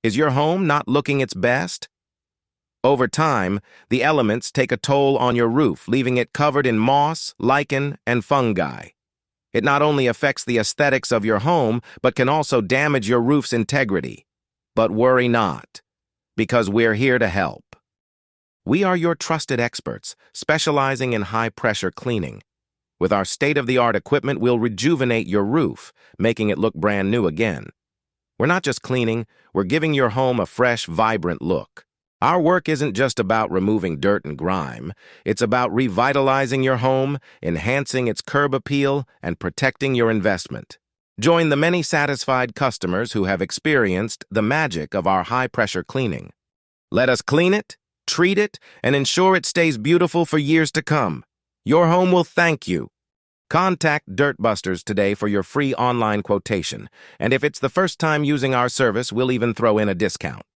Is your home not looking its best? Over time, the elements take a toll on your roof, leaving it covered in moss, lichen, and fungi. It not only affects the aesthetics of your home, but can also damage your roof's integrity. But worry not, because we're here to help. We are your trusted experts, specializing in high-pressure cleaning. With our state-of-the-art equipment, we'll rejuvenate your roof, making it look brand new again. We're not just cleaning, we're giving your home a fresh, vibrant look. Our work isn't just about removing dirt and grime. It's about revitalizing your home, enhancing its curb appeal, and protecting your investment. Join the many satisfied customers who have experienced the magic of our high-pressure cleaning. Let us clean it, treat it, and ensure it stays beautiful for years to come. Your home will thank you. Contact Dirtbusterz today for your free online quotation, and if it's the first time using our service, we'll even throw in a discount.